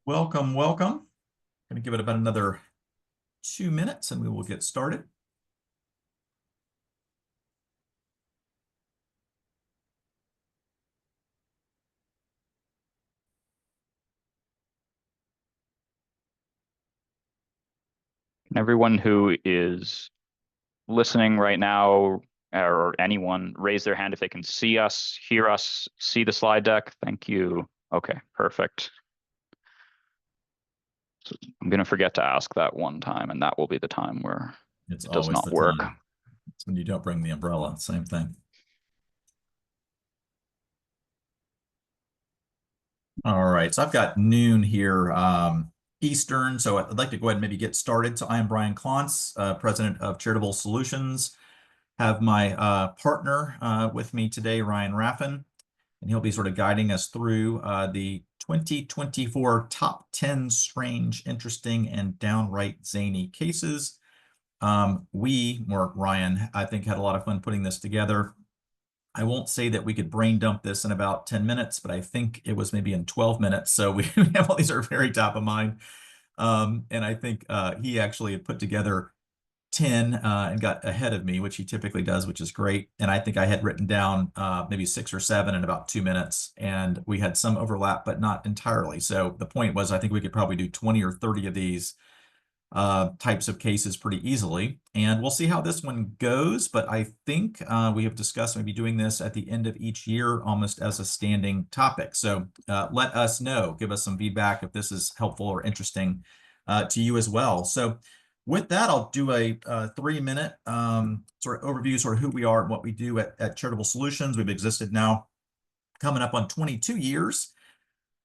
Welcome, welcome. Going to give it about another 2 minutes and we will get started. Everyone who is listening right now, or anyone, raise their hand if they can see us, hear us, see the slide deck. Thank you. Okay, perfect. So I'm going to forget to ask that one time, and that will be the time where It's it does always not the work. time. It's when you don't bring the umbrella, same thing. All right, so I've got noon here Eastern, so I'd like to go ahead and maybe get started. So I am Bryan Clontz, president of Charitable Solutions. Have my partner with me today, Ryan Raffin, and he'll be sort of guiding us through the 2024 top 10 strange, interesting, and downright zany cases. Ryan, I think, had a lot of fun putting this together. I won't say that we could brain dump this in about 10 minutes, but I think it was maybe in 12 minutes. So we have all these are very top of mind. And I think he actually had put together 10 and got ahead of me, which he typically does, which is great. And I think I had written down maybe 6 or 7 in about 2 minutes, and we had some overlap, but not entirely. So the point was, I think we could probably do 20 or 30 of these types of cases pretty easily. And we'll see how this one goes. But I think we have discussed maybe doing this at the end of each year, almost as a standing topic. So let us know, give us some feedback if this is helpful or interesting to you as well. So with that, I'll do a 3-minute sort of overview, sort of who we are and what we do at Charitable Solutions. We've existed now coming up on 22 years.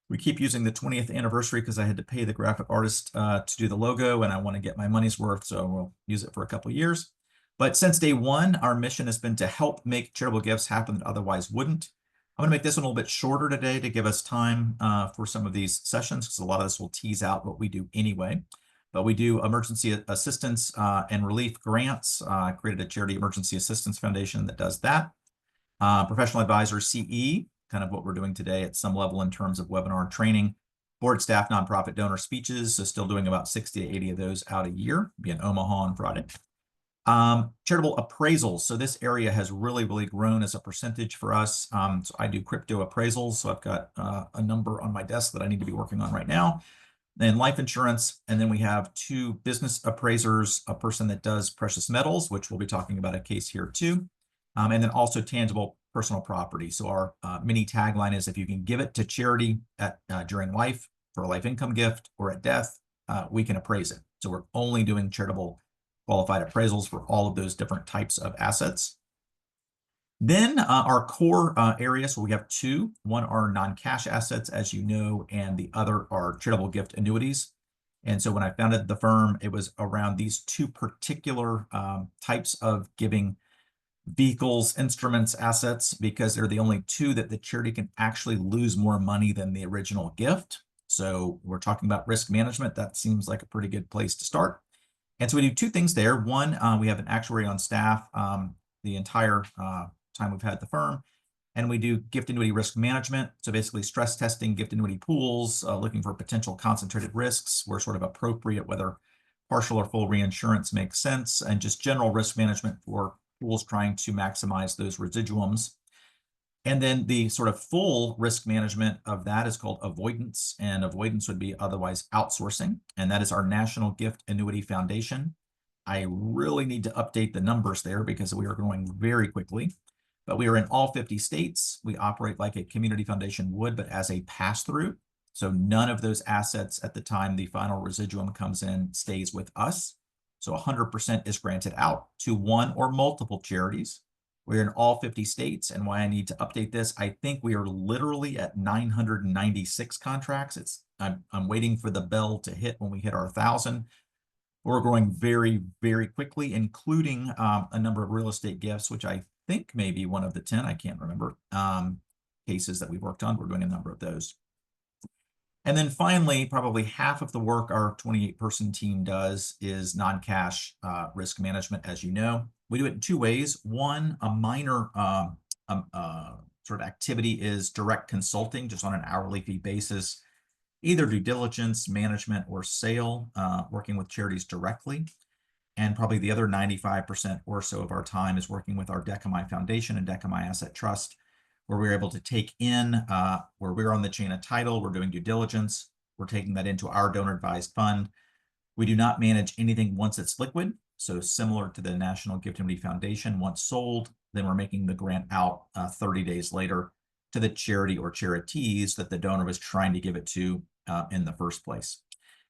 We keep using the 20th anniversary because I had to pay the graphic artist to do the logo, and I want to get my money's worth, so we'll use it for a couple of years. But since day one, our mission has been to help make charitable gifts happen that otherwise wouldn't. I'm going to make this one a little bit shorter today to give us time for some of these sessions, because a lot of this will tease out what we do anyway. But we do emergency assistance and relief grants. I created a charity emergency assistance foundation that does that. Professional advisor, CE, kind of what we're doing today at some level in terms of webinar training. Board staff, nonprofit donor speeches, so still doing about 60 to 80 of those out a year, be in Omaha on Friday. Charitable appraisals. So this area has really, really grown as a percentage for us. So I do crypto appraisals. So I've got a number on my desk that I need to be working on right now. Then life insurance. And then we have 2 business appraisers, a person that does precious metals, which we'll be talking about a case here too. And then also tangible personal property. So our mini tagline is, if you can give it to charity during life for a life income gift or at death, we can appraise it. So we're only doing charitable qualified appraisals for all of those different types of assets. Then our core areas, so we have 2. One are non-cash assets, as you know, and the other are charitable gift annuities. And so when I founded the firm, it was around these 2 particular types of giving vehicles, instruments, assets, because they're the only 2 that the charity can actually lose more money than the original gift. So we're talking about risk management. That seems like a pretty good place to start. And so we do 2 things there. One, we have an actuary on staff the entire time we've had the firm. And we do gift annuity risk management. So basically stress testing gift annuity pools, looking for potential concentrated risks where sort of appropriate, whether partial or full reinsurance makes sense, and just general risk management for pools trying to maximize those residuums. And then the sort of full risk management of that is called avoidance, and avoidance would be otherwise outsourcing. And that is our National Gift Annuity Foundation. I really need to update the numbers there because we are growing very quickly, but we are in all 50 states. We operate like a community foundation would, but as a pass-through. So none of those assets at the time the final residuum comes in stays with us. So 100% is granted out to one or multiple charities. We're in all 50 states, and why I need to update this, I think we are literally at 996 contracts. I'm waiting for the bell to hit when we hit our 1,000. We're growing very, very quickly, including a number of real estate gifts, which I think may be one of the 10, I can't remember, cases that we've worked on. We're doing a number of those. And then finally, probably half of the work our 28-person team does is non-cash risk management, as you know. We do it in 2 ways. One, a minor sort of activity is direct consulting, just on an hourly fee basis. either due diligence, management, or sale, working with charities directly. And probably the other 95% or so of our time is working with our Decami Foundation and Decami Asset Trust, where we're able to take in, where we're on the chain of title, we're doing due diligence, we're taking that into our donor advised fund. We do not manage anything once it's liquid. So similar to the National Gift Community Foundation, once sold, then we're making the grant out 30 days later to the charity or charities that the donor was trying to give it to in the first place.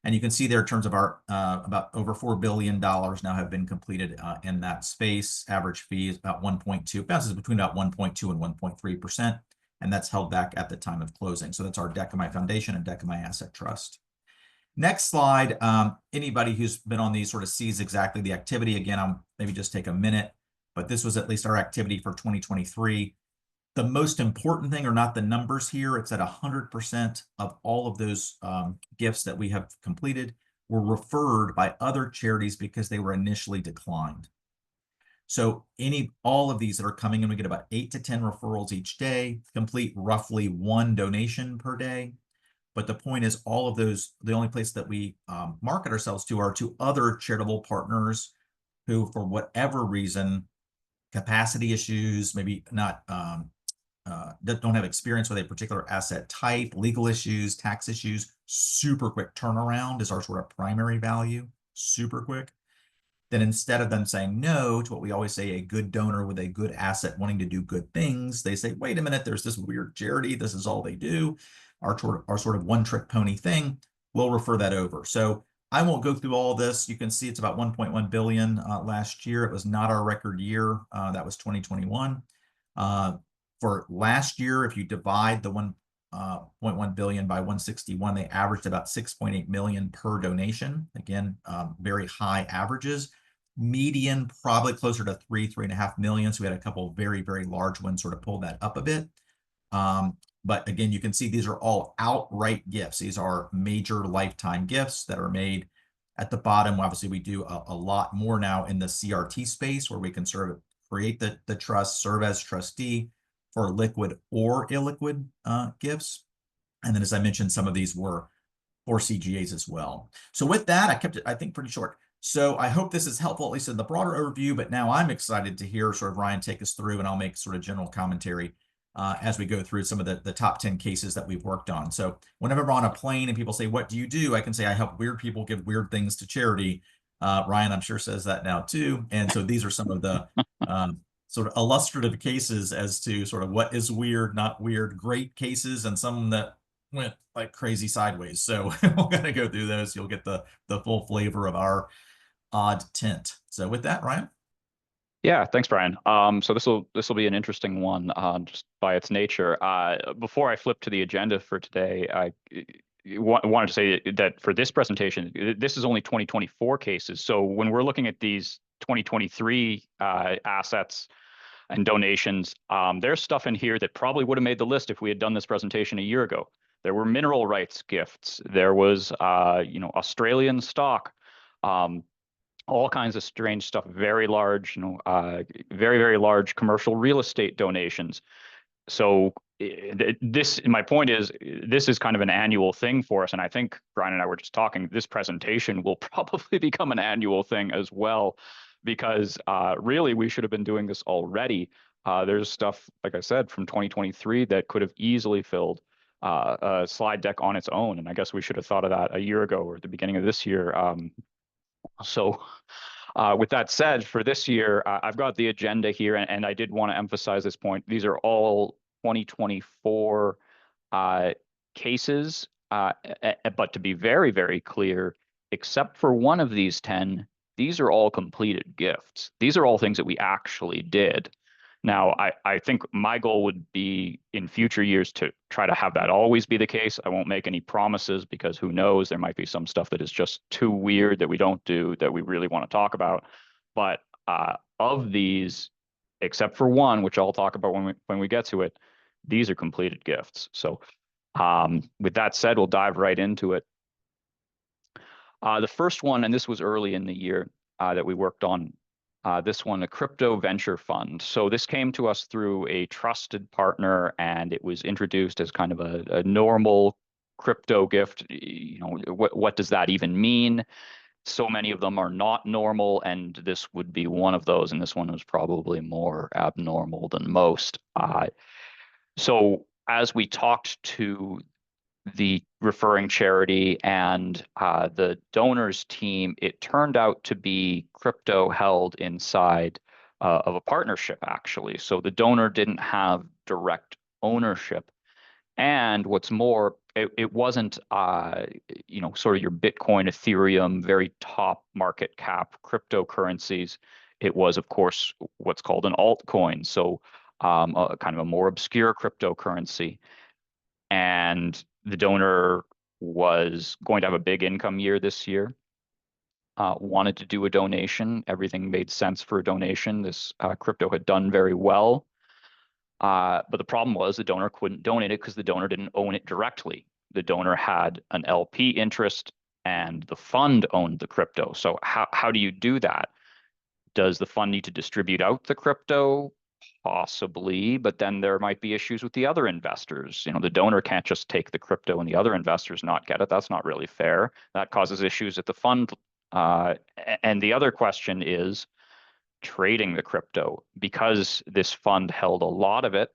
And you can see there in terms of our about over $4 billion now have been completed in that space. Average fee is about 1.2, bounces between about 1.2 and 1.3%. And that's held back at the time of closing. So that's our Decami Foundation and Decami Asset Trust. Next slide. Anybody who's been on these sort of sees exactly the activity. Again, I'll maybe just take a minute, but this was at least our activity for 2023. The most important thing are not the numbers here. It's that 100% of all of those gifts that we have completed were referred by other charities because they were initially declined. So all of these that are coming in, we get about 8 to 10 referrals each day, complete roughly 1 donation per day. But the point is all of those, the only place that we market ourselves to are to other charitable partners who, for whatever reason, capacity issues, maybe not, that don't have experience with a particular asset type, legal issues, tax issues, super quick turnaround is our sort of primary value, super quick. Then instead of them saying no to what we always say, a good donor with a good asset wanting to do good things, they say, wait a minute, there's this weird charity. This is all they do. Our sort of one-trick pony thing. We'll refer that over. So I won't go through all this. You can see it's about 1.1 billion last year. It was not our record year. That was 2021. For last year, if you divide the 1.1 billion by 161, they averaged about 6.8 million per donation. Again, very high averages. Median probably closer to 3.5 million. So we had a couple of very, very large ones sort of pull that up a bit. But again, you can see these are all outright gifts. These are major lifetime gifts that are made. At the bottom, obviously, we do a lot more now in the CRT space where we can sort of create the trust, serve as trustee for liquid or illiquid gifts. And then, as I mentioned, some of these were for CGAs as well. So with that, I kept it, I think, pretty short. So I hope this is helpful, at least in the broader overview, but now I'm excited to hear sort of Ryan take us through, and I'll make sort of general commentary as we go through some of the top 10 cases that we've worked on. So whenever I'm on a plane and people say, what do you do? I can say, I help weird people give weird things to charity. Ryan, I'm sure, says that now too. And so these are some of the sort of illustrative cases as to sort of what is weird, not weird, great cases, and some that went like crazy sideways. So we're going to go through those. You'll get the full flavor of our odd tint. So with that, Ryan. Yeah, thanks, Brian. So this will be an interesting one, just by its nature. Before I flip to the agenda for today, I wanted to say that for this presentation, this is only 2024 cases. So when we're looking at these 2023 assets and donations, there's stuff in here that probably would have made the list if we had done this presentation a year ago. There were mineral rights gifts. There was, Australian stock. All kinds of strange stuff, very large, very, very large commercial real estate donations. So my point is, this is kind of an annual thing for us. And I think Brian and I were just talking, this presentation will probably become an annual thing as well, because really we should have been doing this already. There's stuff, like I said, from 2023 that could have easily filled a slide deck on its own. And I guess we should have thought of that a year ago or at the beginning of this year. So with that said, for this year, I've got the agenda here, and I did want to emphasize this point. These are all 2024 cases, but to be very, very clear, except for one of these 10, these are all completed gifts. These are all things that we actually did. Now, I think my goal would be in future years to try to have that always be the case. I won't make any promises because who knows, there might be some stuff that is just too weird that we don't do that we really want to talk about. But of these, except for one, which I'll talk about when we get to it, these are completed gifts. So with that said, we'll dive right into it. The first one, and this was early in the year that we worked on, this one, a crypto venture fund. So this came to us through a trusted partner, and it was introduced as kind of a normal crypto gift, what does that even mean? So many of them are not normal, and this would be one of those, and this one was probably more abnormal than most. So as we talked to the referring charity and the donors team, it turned out to be crypto held inside of a partnership, actually. So the donor didn't have direct ownership. And what's more, it wasn't, sort of your Bitcoin, Ethereum, very top market cap cryptocurrencies. It was, of course, what's called an altcoin. So kind of a more obscure cryptocurrency. And the donor was going to have a big income year this year, wanted to do a donation. Everything made sense for a donation. This crypto had done very well. But the problem was the donor couldn't donate it because the donor didn't own it directly. The donor had an LP interest and the fund owned the crypto. So how do you do that? Does the fund need to distribute out the crypto? Possibly, but then there might be issues with the other investors. The donor can't just take the crypto and the other investors not get it. That's not really fair. That causes issues at the fund. And the other question is trading the crypto. Because this fund held a lot of it,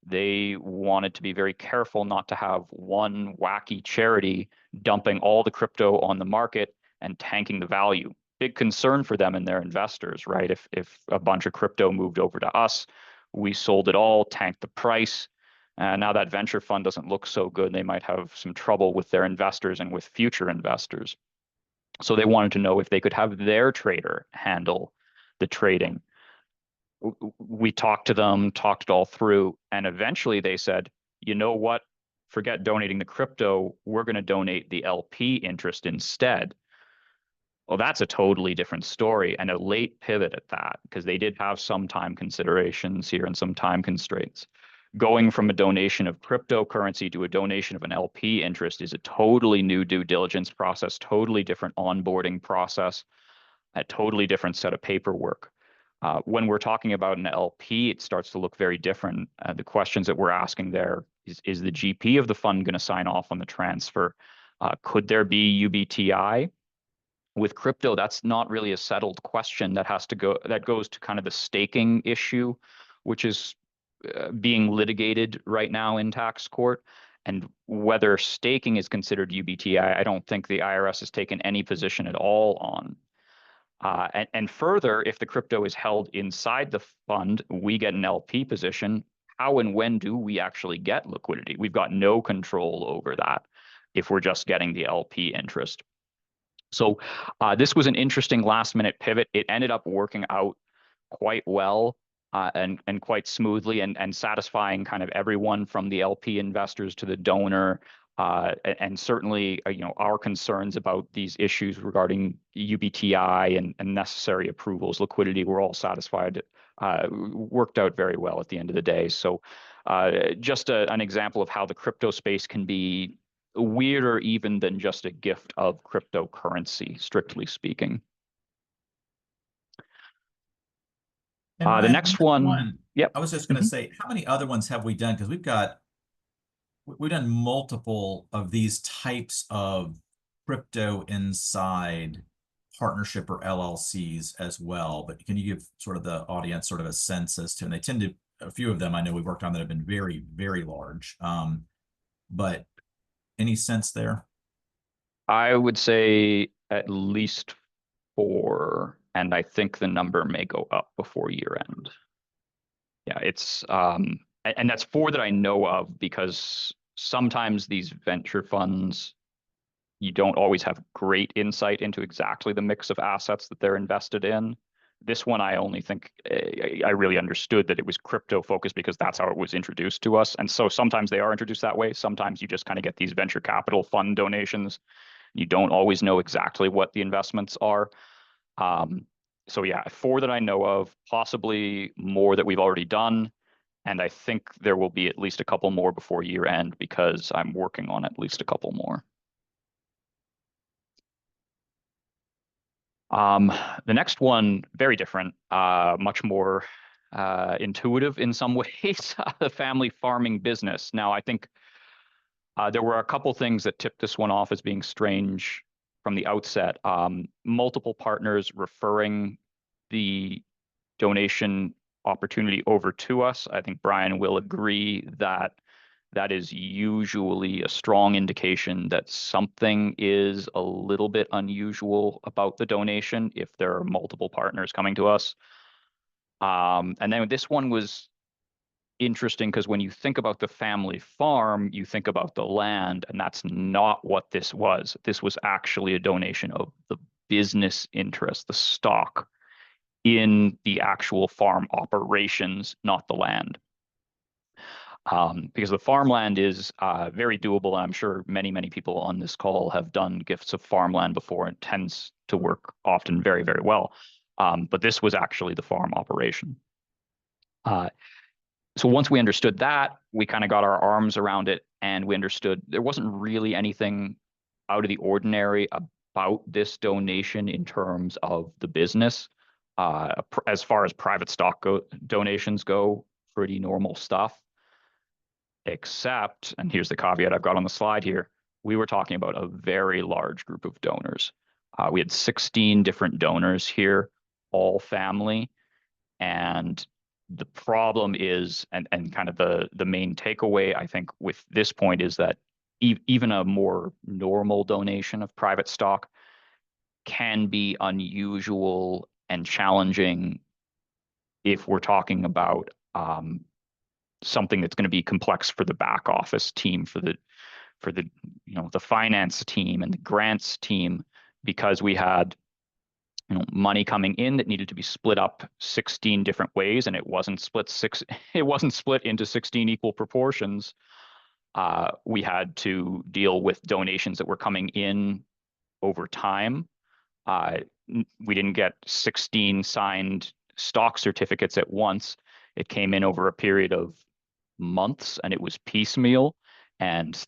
they wanted to be very careful not to have one wacky charity dumping all the crypto on the market and tanking the value. Big concern for them and their investors, right? If a bunch of crypto moved over to us, we sold it all, tanked the price. Now that venture fund doesn't look so good. They might have some trouble with their investors and with future investors. So they wanted to know if they could have their trader handle the trading. We talked to them, talked it all through, and eventually they said, you know what? Forget donating the crypto. We're going to donate the LP interest instead. Well, that's a totally different story and a late pivot at that, because they did have some time considerations here and some time constraints. Going from a donation of cryptocurrency to a donation of an LP interest is a totally new due diligence process, totally different onboarding process, a totally different set of paperwork. When we're talking about an LP, it starts to look very different. The questions that we're asking there is the GP of the fund going to sign off on the transfer? Could there be UBTI? With crypto, that's not really a settled question. That goes to kind of the staking issue, which is being litigated right now in tax court. And whether staking is considered UBTI, I don't think the IRS has taken any position at all on. And further, if the crypto is held inside the fund, we get an LP position. How and when do we actually get liquidity? We've got no control over that if we're just getting the LP interest. So this was an interesting last minute pivot. It ended up working out quite well and quite smoothly and satisfying kind of everyone from the LP investors to the donor. And certainly, our concerns about these issues regarding UBTI and necessary approvals, liquidity, were all satisfied. Worked out very well at the end of the day. So just an example of how the crypto space can be weirder even than just a gift of cryptocurrency, strictly speaking. And The Ryan, on next this one, yep. I was just going to say, how many other ones have we done? Because we've done multiple of these types of crypto inside partnership or LLCs as well. But can you give sort of the audience sort of a sense as to, and they tend to, a few of them I know we've worked on that have been very, very large. But any sense there? I would say at least 4, and I think the number may go up before year end. Yeah, it's and that's 4 that I know of, because sometimes these venture funds, you don't always have great insight into exactly the mix of assets that they're invested in. This one, I only think I really understood that it was crypto focused because that's how it was introduced to us. And so sometimes they are introduced that way. Sometimes you just kind of get these venture capital fund donations. You don't always know exactly what the investments are. So yeah, 4 that I know of, possibly more that we've already done. And I think there will be at least a couple more before year end, because I'm working on at least a couple more. The next one, very different, much more intuitive in some ways, the family farming business. Now, I think There were a couple things that tipped this one off as being strange from the outset. Multiple partners referring the donation opportunity over to us. I think Bryan will agree that that is usually a strong indication that something is a little bit unusual about the donation if there are multiple partners coming to us. And then this one was interesting because when you think about the family farm, you think about the land, and that's not what this was. This was actually a donation of the business interest, the stock in the actual farm operations, not the land. Because the farmland is very doable, and I'm sure many, many people on this call have done gifts of farmland before. It tends to work often very, very well. But this was actually the farm operation. So once we understood that, we kind of got our arms around it, and we understood there wasn't really anything out of the ordinary about this donation in terms of the business. As far as private stock donations go, pretty normal stuff. Except, and here's the caveat I've got on the slide here, we were talking about a very large group of donors. We had 16 different donors here, all family. And the problem is, and kind of the main takeaway, I think, with this point is that even a more normal donation of private stock can be unusual and challenging if we're talking about something that's going to be complex for the back office team, for the the finance team and the grants team, because we had money coming in that needed to be split up 16 different ways, and it wasn't split into 16 equal proportions. We had to deal with donations that were coming in over time. We didn't get 16 signed stock certificates at once. It came in over a period of months, and it was piecemeal. And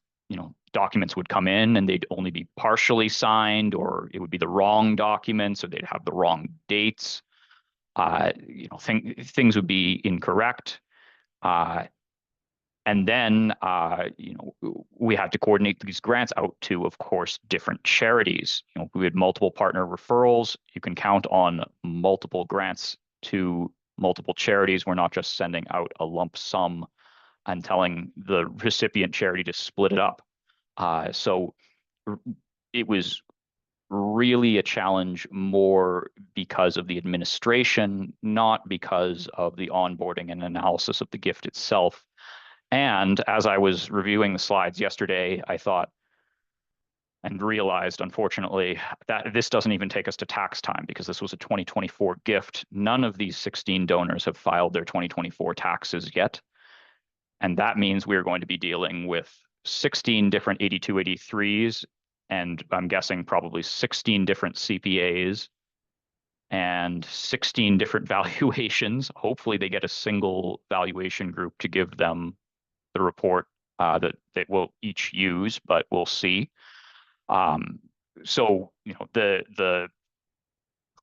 documents would come in and they'd only be partially signed, or it would be the wrong documents, or they'd have the wrong dates. Things would be incorrect. And then, we had to coordinate these grants out to, of course, different charities. We had multiple partner referrals. You can count on multiple grants to multiple charities. We're not just sending out a lump sum and telling the recipient charity to split it up. So it was really a challenge more because of the administration, not because of the onboarding and analysis of the gift itself. And as I was reviewing the slides yesterday, I thought and realized, unfortunately, that this doesn't even take us to tax time because this was a 2024 gift. None of these 16 donors have filed their 2024 taxes yet. And that means we're going to be dealing with 16 different 8283s, and I'm guessing probably 16 different CPAs and 16 different valuations. Hopefully they get a single valuation group to give them the report that they will each use, but we'll see. So, the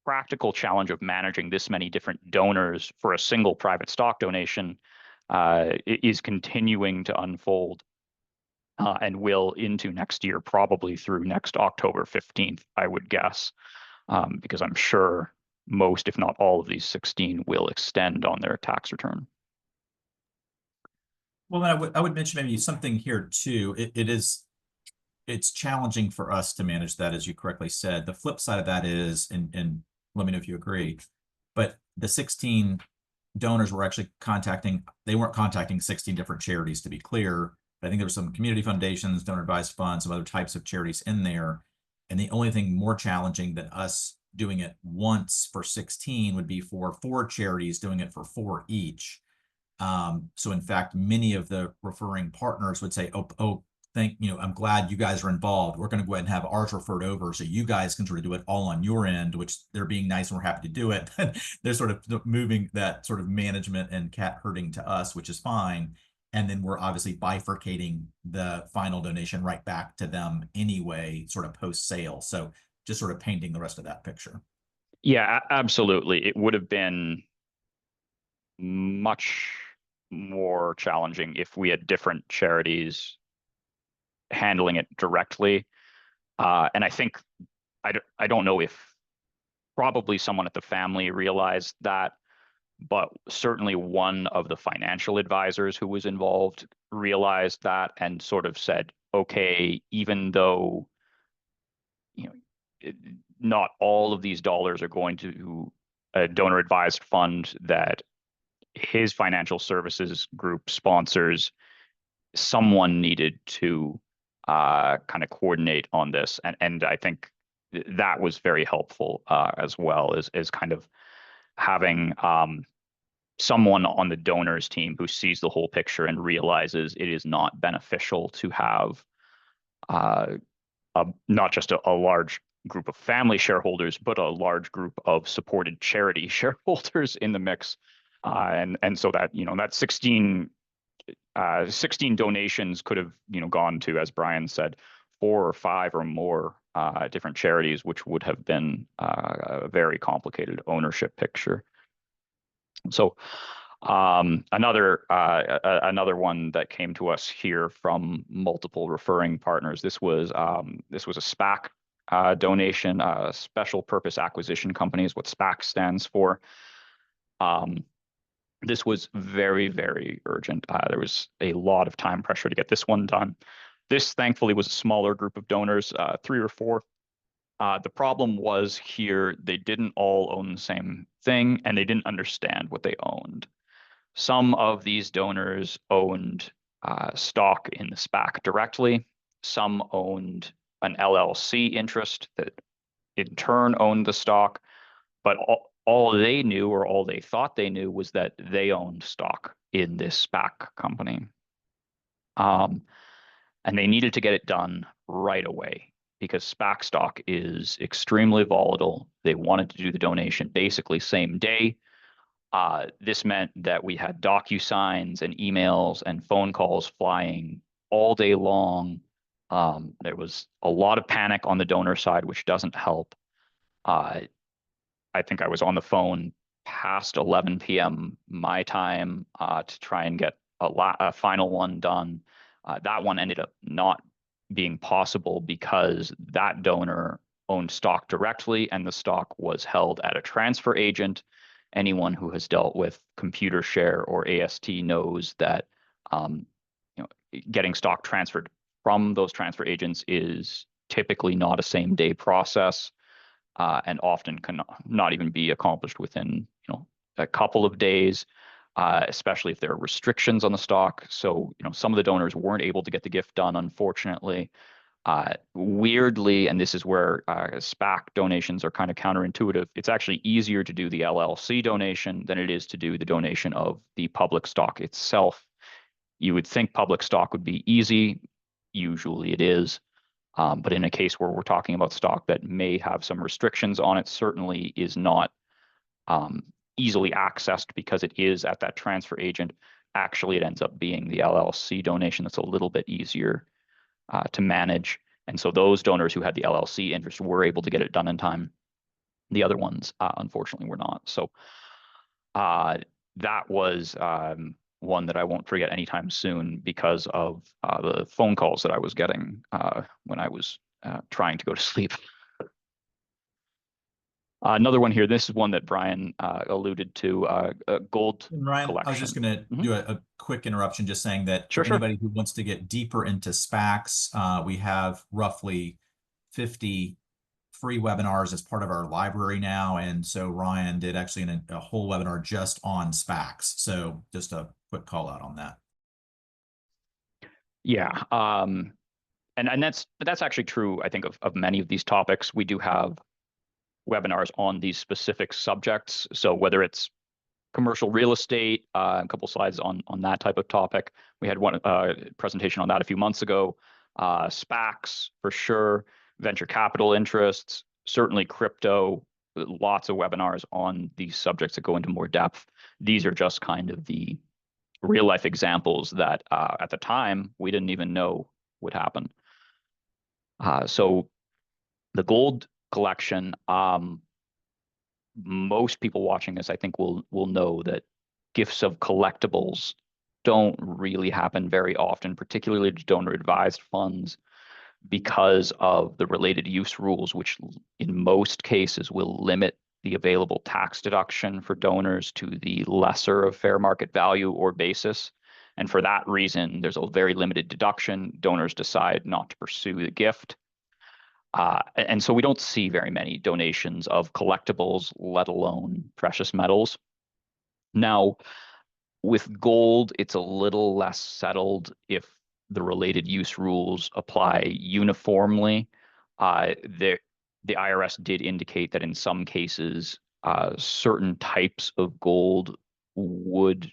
practical challenge of managing this many different donors for a single private stock donation is continuing to unfold and will into next year, probably through next October 15th, I would guess, because I'm sure most, if not all of these 16 will extend on their tax return. Well, then I would mention maybe something here too. It's challenging for us to manage that, as you correctly said. The flip side of that is, and let me know if you agree, but the 16 donors were actually they weren't contacting 16 different charities, to be clear. But I think there were some community foundations, donor advised funds, some other types of charities in there. And the only thing more challenging than us doing it once for 16 would be for 4 charities doing it for 4 each. So in fact, many of the referring partners would say, I'm glad you guys are involved. We're going to go ahead and have ours referred over so you guys can sort of do it all on your end, which they're being nice and we're happy to do it. They're sort of moving that sort of management and cat herding to us, which is fine. And then we're obviously bifurcating the final donation right back to them anyway, sort of post-sale. So just sort of painting the rest of that picture. Yeah, absolutely. It would have been much more challenging if we had different charities handling it directly. And I think I don't know if probably someone at the family realized that, but certainly one of the financial advisors who was involved realized that and sort of said, okay, even though, you know, not all of these dollars are going to a donor advised fund that his financial services group sponsors, someone needed to kind of coordinate on this. And I think that was very helpful as well as kind of having someone on the donors team who sees the whole picture and realizes it is not beneficial to have not just a large group of family shareholders, but a large group of supported charity shareholders in the mix. And so that, that 16 donations could have, gone to, as Bryan said, 4 or 5 or more different charities, which would have been a very complicated ownership picture. So another one that came to us here from multiple referring partners. This was a SPAC donation, special purpose acquisition company is what SPAC stands for. This was very, very urgent. There was a lot of time pressure to get this one done. This thankfully was a smaller group of donors, 3 or 4. The problem was here, they didn't all own the same thing and they didn't understand what they owned. Some of these donors owned stock in the SPAC directly. Some owned an LLC interest that in turn owned the stock, but all they knew, or all they thought they knew, was that they owned stock in this SPAC company. And they needed to get it done right away because SPAC stock is extremely volatile. They wanted to do the donation basically same day. This meant that we had DocuSigns and emails and phone calls flying all day long. There was a lot of panic on the donor side, which doesn't help. I think I was on the phone past 11 p.m. my time to try and get a final one done. That one ended up not being possible because that donor owned stock directly and the stock was held at a transfer agent. Anyone who has dealt with computer share or AST knows that getting stock transferred from those transfer agents is typically not a same day process. And often can not even be accomplished within a couple of days, especially if there are restrictions on the stock. So some of the donors weren't able to get the gift done, unfortunately. Weirdly, and this is where SPAC donations are kind of counterintuitive, it's actually easier to do the LLC donation than it is to do the donation of the public stock itself. You would think public stock would be easy. Usually it is. But in a case where we're talking about stock that may have some restrictions on it, certainly is not easily accessed because it is at that transfer agent. Actually, it ends up being the LLC donation that's a little bit easier to manage. And so those donors who had the LLC interest were able to get it done in time. The other ones, unfortunately, were not. So that was one that I won't forget anytime soon because of the phone calls that I was getting when I was trying to go to sleep. Another one here, this is one that Bryan alluded to, gold Ryan, collection. I was just going to do a quick interruption, just saying that for anybody who wants to get deeper into SPACs, we have roughly 50 free webinars as part of our library now. And so Ryan did actually a whole webinar just on SPACs. So just a quick call out on that. Yeah. And that's actually true, I think, of many of these topics. We do have webinars on these specific subjects. So whether it's commercial real estate, a couple slides on that type of topic. We had one presentation on that a few months ago. SPACs for sure, venture capital interests, certainly crypto, lots of webinars on these subjects that go into more depth. These are just kind of the real life examples that at the time we didn't even know would happen. So the gold collection, most people watching this, I think, will know that gifts of collectibles don't really happen very often, particularly to donor-advised funds, because of the related use rules, which in most cases will limit the available tax deduction for donors to the lesser of fair market value or basis. And for that reason, there's a very limited deduction. Donors decide not to pursue the gift. And so we don't see very many donations of collectibles, let alone precious metals. Now, with gold, it's a little less settled if the related use rules apply uniformly. The IRS did indicate that in some cases, certain types of gold would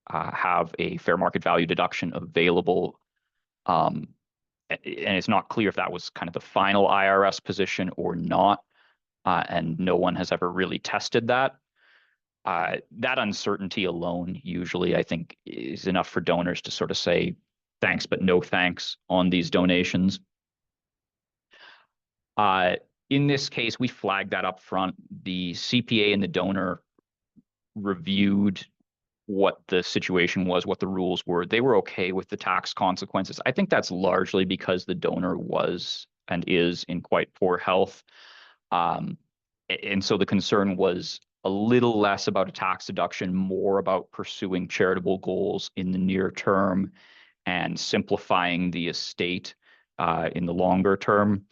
have a fair market value deduction available. And it's not clear if that was kind of the final IRS position or not. And no one has ever really tested that. That uncertainty alone usually, I think, is enough for donors to sort of say thanks, but no thanks on these donations. In this case, we flagged that up front. The CPA and the donor reviewed what the situation was, what the rules were. They were okay with the tax consequences. I think that's largely because the donor was and is in quite poor health. And so the concern was a little less about a tax deduction, more about pursuing charitable goals in the near term and simplifying the estate in the longer term.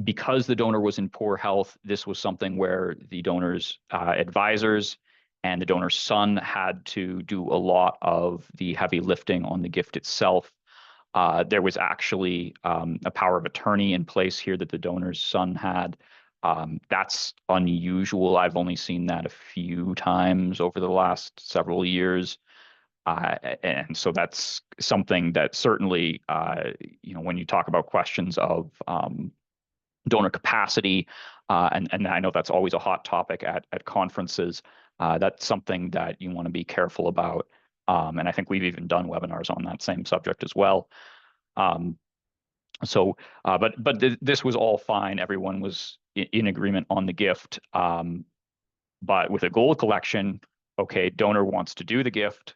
Because the donor was in poor health, this was something where the donor's advisors and the donor's son had to do a lot of the heavy lifting on the gift itself. There was actually a power of attorney in place here that the donor's son had. That's unusual. I've only seen that a few times over the last several years. And so that's something that certainly, when you talk about questions of donor capacity, and I know that's always a hot topic at conferences, that's something that you want to be careful about. And I think we've even done webinars on that same subject as well. But this was all fine. Everyone was in agreement on the gift. But with a gold collection, okay, donor wants to do the gift.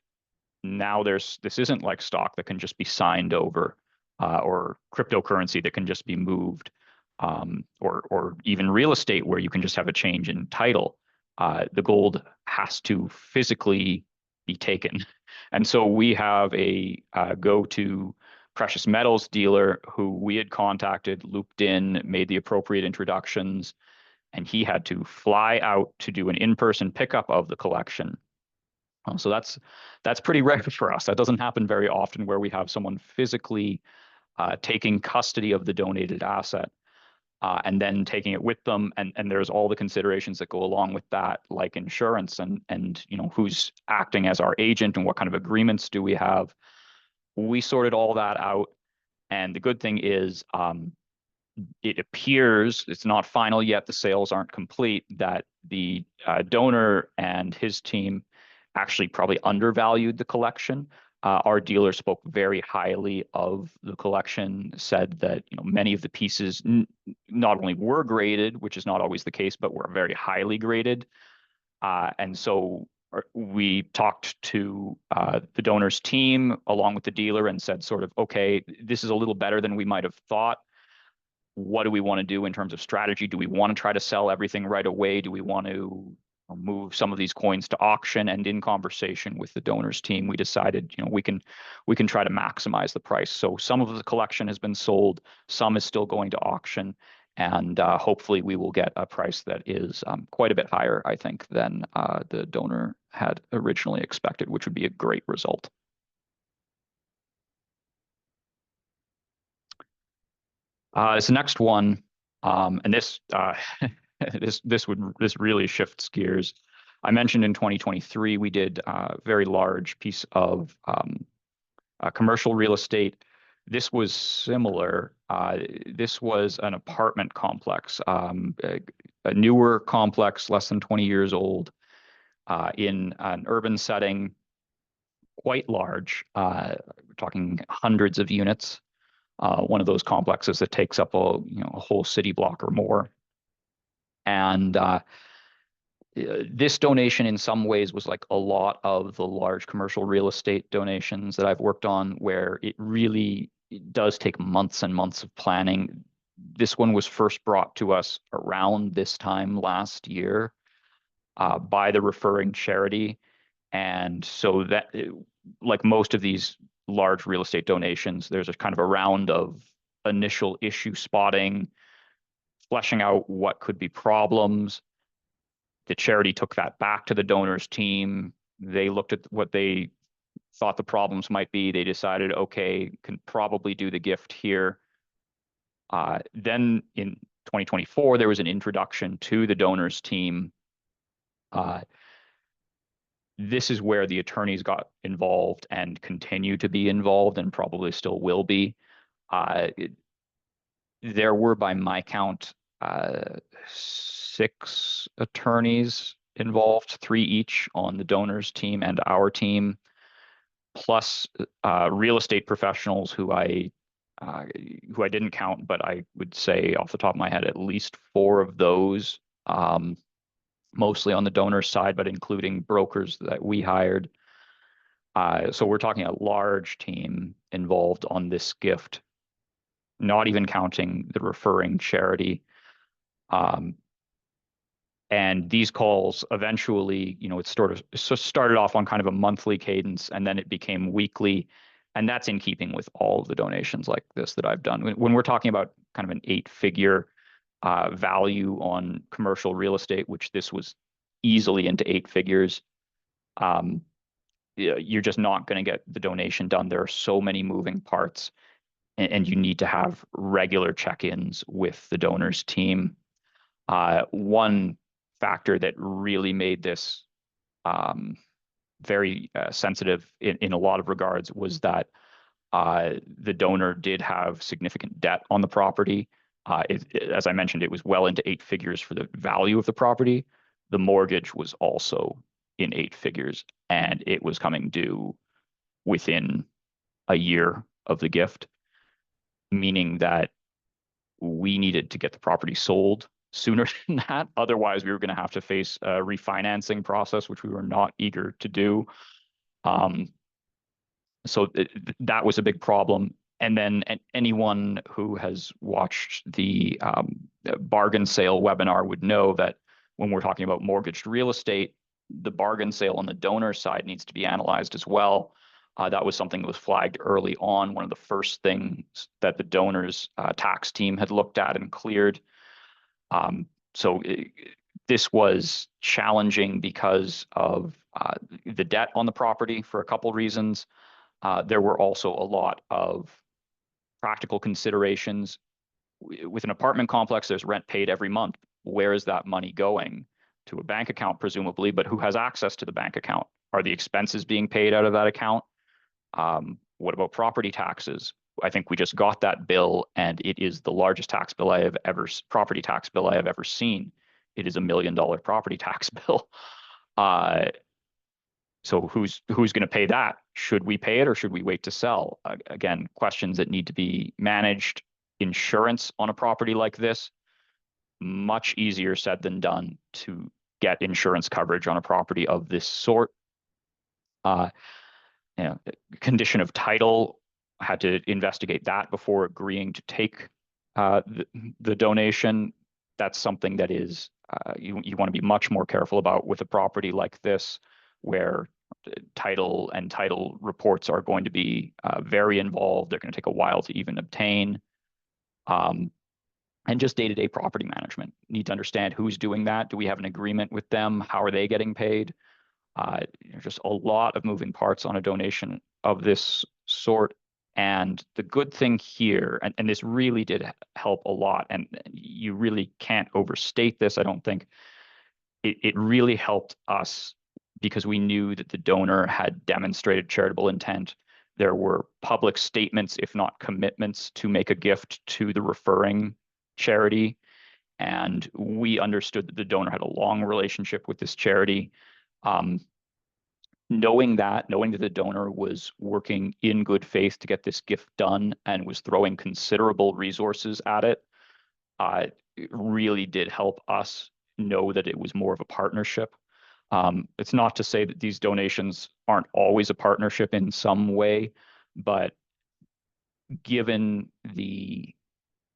Now this isn't like stock that can just be signed over, or cryptocurrency that can just be moved, or even real estate where you can just have a change in title. The gold has to physically be taken. And so we have a go-to precious metals dealer who we had contacted, looped in, made the appropriate introductions, and he had to fly out to do an in-person pickup of the collection. So that's pretty rare for us. That doesn't happen very often where we have someone physically taking custody of the donated asset and then taking it with them. And there's all the considerations that go along with that, like insurance and who's acting as our agent and what kind of agreements do we have. We sorted all that out. And the good thing is it appears, it's not final yet, the sales aren't complete, that the donor and his team actually probably undervalued the collection. Our dealer spoke very highly of the collection, said that many of the pieces not only were graded, which is not always the case, but were very highly graded. And so we talked to the donor's team along with the dealer and said sort of, okay, this is a little better than we might have thought. What do we want to do in terms of strategy? Do we want to try to sell everything right away? Do we want to move some of these coins to auction? And in conversation with the donor's team, we decided, we can try to maximize the price. So some of the collection has been sold, some is still going to auction, and hopefully we will get a price that is quite a bit higher, I think, than the donor had originally expected, which would be a great result. This next one, and this this really shifts gears. I mentioned in 2023 we did a very large piece of commercial real estate. This was similar. This was an apartment complex, a newer complex, less than 20 years old, in an urban setting, quite large. We're talking hundreds of units. One of those complexes that takes up a whole city block or more. And This donation in some ways was like a lot of the large commercial real estate donations that I've worked on, where it really does take months and months of planning. This one was first brought to us around this time last year by the referring charity. And so that, like most of these large real estate donations, there's a kind of a round of initial issue spotting, fleshing out what could be problems. The charity took that back to the donors team. They looked at what they thought the problems might be. They decided, okay, can probably do the gift here. Then in 2024, there was an introduction to the donors team. This is where the attorneys got involved and continue to be involved and probably still will be. There were, by my count, 6 attorneys involved, 3 each on the donors team and our team, plus real estate professionals who I didn't count, but I would say off the top of my head, at least 4 of those, mostly on the donor side, but including brokers that we hired. So we're talking a large team involved on this gift, not even counting the referring charity. And these calls eventually, it started off on kind of a monthly cadence, and then it became weekly. And that's in keeping with all of the donations like this that I've done. When we're talking about kind of an 8-figure value on commercial real estate, which this was easily into 8 figures, you're just not going to get the donation done. There are so many moving parts, and you need to have regular check-ins with the donors team. One factor that really made this very sensitive in a lot of regards was that the donor did have significant debt on the property. As I mentioned, it was well into 8 figures for the value of the property. The mortgage was also in 8 figures, and it was coming due within a year of the gift, meaning that we needed to get the property sold sooner than that. Otherwise, we were going to have to face a refinancing process, which we were not eager to do. So that was a big problem. And then anyone who has watched the bargain sale webinar would know that when we're talking about mortgaged real estate, the bargain sale on the donor side needs to be analyzed as well. That was something that was flagged early on, one of the first things that the donors tax team had looked at and cleared. So this was challenging because of the debt on the property for a couple reasons. There were also a lot of practical considerations. With an apartment complex, there's rent paid every month. Where is that money going? To a bank account, presumably, but who has access to the bank account? Are the expenses being paid out of that account? What about property taxes? I think we just got that bill, and it is the largest property tax bill I have ever seen. It is $1 million property tax bill. So who's going to pay that? Should we pay it or should we wait to sell? Again, questions that need to be managed. Insurance on a property like this, much easier said than done to get insurance coverage on a property of this sort. Condition of title, had to investigate that before agreeing to take the donation. That's something that is you want to be much more careful about with a property like this, where title and title reports are going to be very involved. They're going to take a while to even obtain. And just day-to-day property management. Need to understand who's doing that. Do we have an agreement with them? How are they getting paid? Just a lot of moving parts on a donation of this sort. And the good thing here, and this really did help a lot, and you really can't overstate this, I don't think, it really helped us because we knew that the donor had demonstrated charitable intent. There were public statements, if not commitments, to make a gift to the referring charity. And we understood that the donor had a long relationship with this charity. Knowing that the donor was working in good faith to get this gift done and was throwing considerable resources at it, it really did help us know that it was more of a partnership. It's not to say that these donations aren't always a partnership in some way, but given the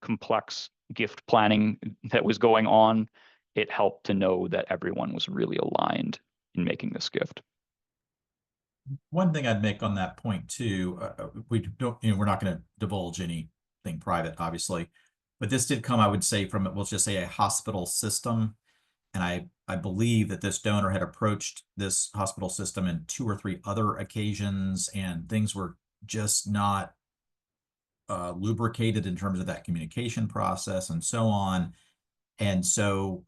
complex gift planning that was going on, it helped to know that everyone was really aligned in making this gift. One thing I'd make on that point too, we don't, we're not going to divulge anything private, obviously, but this did come, I would say, from, we'll just say, a hospital system. And I believe that this donor had approached this hospital system in 2 or 3 other occasions, and things were just not lubricated in terms of that communication process and so on. And so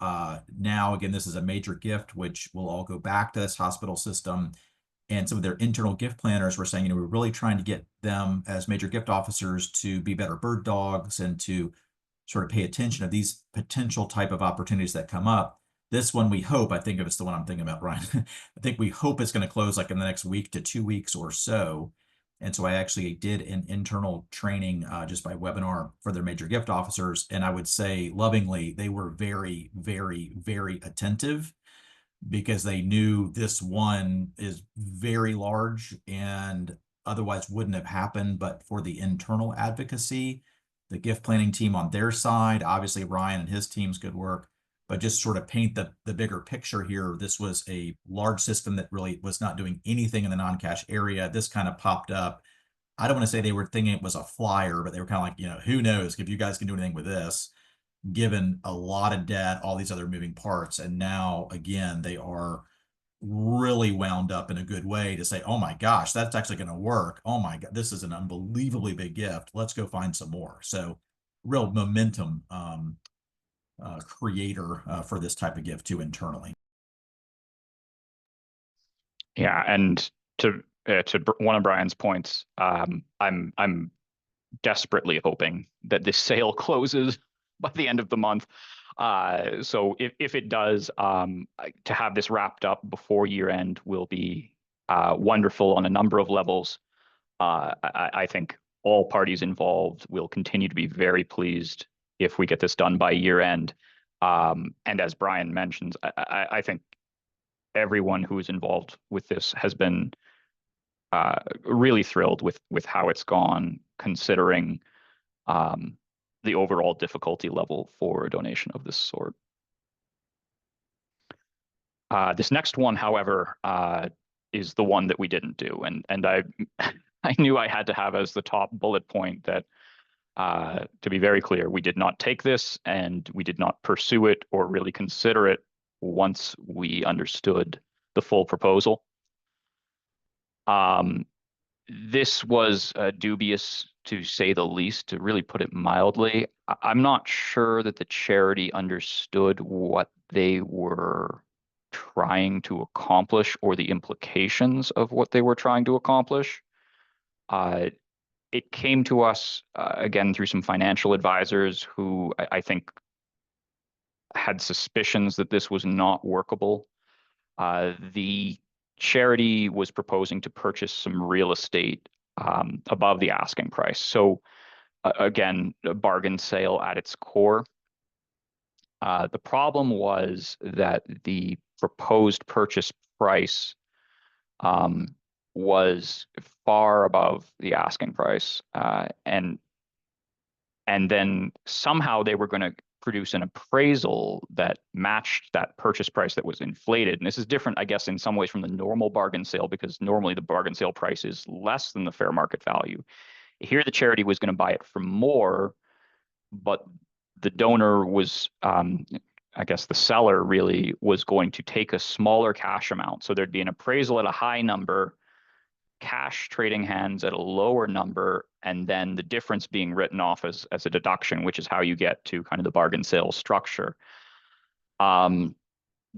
now, again, this is a major gift, which will all go back to this hospital system. And some of their internal gift planners were saying, we're really trying to get them as major gift officers to be better bird dogs and to sort of pay attention to these potential type of opportunities that come up. This one, we hope, I think if it's the one I'm thinking about, Bryan, I think we hope it's going to close like in the next week to 2 weeks or so. And so I actually did an internal training just by webinar for their major gift officers. And I would say lovingly, they were very, very, very attentive, because they knew this one is very large and otherwise wouldn't have happened but for the internal advocacy, the gift planning team on their side, obviously Ryan and his team's good work, but just sort of paint the bigger picture here. This was a large system that really was not doing anything in the non-cash area. This kind of popped up. I don't want to say they were thinking it was a flyer, but they were kind of like, who knows if you guys can do anything with this, given a lot of debt, all these other moving parts. And now, again, they are really wound up in a good way to say, oh my gosh, that's actually going to work. Oh my God, this is an unbelievably big gift. Let's go find some more. So real momentum creator for this type of gift too internally. Yeah, and to one of Bryan's points, I'm desperately hoping that this sale closes by the end of the month. So if it does, to have this wrapped up before year end will be wonderful on a number of levels. I think all parties involved will continue to be very pleased if we get this done by year end. And as Bryan mentions, I think everyone who is involved with this has been really thrilled with how it's gone, considering the overall difficulty level for a donation of this sort. This next one, however, is the one that we didn't do, and I I knew I had to have as the top bullet point that, to be very clear, we did not take this and we did not pursue it or really consider it once we understood the full proposal. This was dubious, to say the least, to really put it mildly. I'm not sure that the charity understood what they were trying to accomplish or the implications of what they were trying to accomplish. It came to us, again, through some financial advisors who I think had suspicions that this was not workable. The charity was proposing to purchase some real estate above the asking price. So again, a bargain sale at its core. The problem was that the proposed purchase price was far above the asking price, and then somehow they were going to produce an appraisal that matched that purchase price that was inflated. And this is different, I guess, in some ways from the normal bargain sale, because normally the bargain sale price is less than the fair market value. Here, the charity was going to buy it for more, but the donor was, I guess the seller really was going to take a smaller cash amount. So there'd be an appraisal at a high number, cash trading hands at a lower number, and then the difference being written off as a deduction, which is how you get to kind of the bargain sale structure.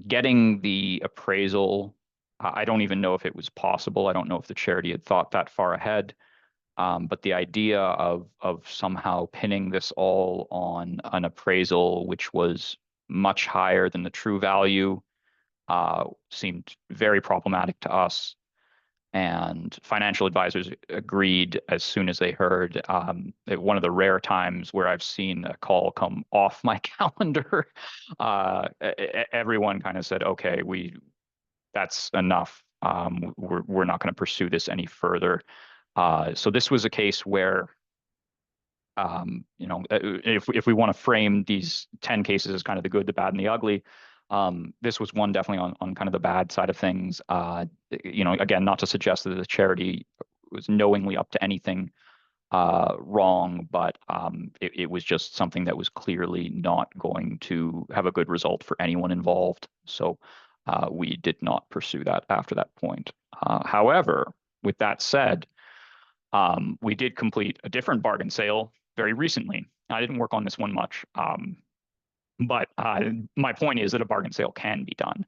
Getting the appraisal, I don't even know if it was possible. I don't know if the charity had thought that far ahead. But the idea of somehow pinning this all on an appraisal which was much higher than the true value seemed very problematic to us. and financial advisors agreed as soon as they heard. One of the rare times where I've seen a call come off my calendar, everyone kind of said, "Okay, that's enough. We're not going to pursue this any further." So this was a case where, if we want to frame these 10 cases as kind of the good, the bad, and the ugly, this was one definitely on kind of the bad side of things. Again, not to suggest that the charity was knowingly up to anything wrong, but it was just something that was clearly not going to have a good result for anyone involved. So we did not pursue that after that point. However, with that said, we did complete a different bargain sale very recently. I didn't work on this one much, but my point is that a bargain sale can be done,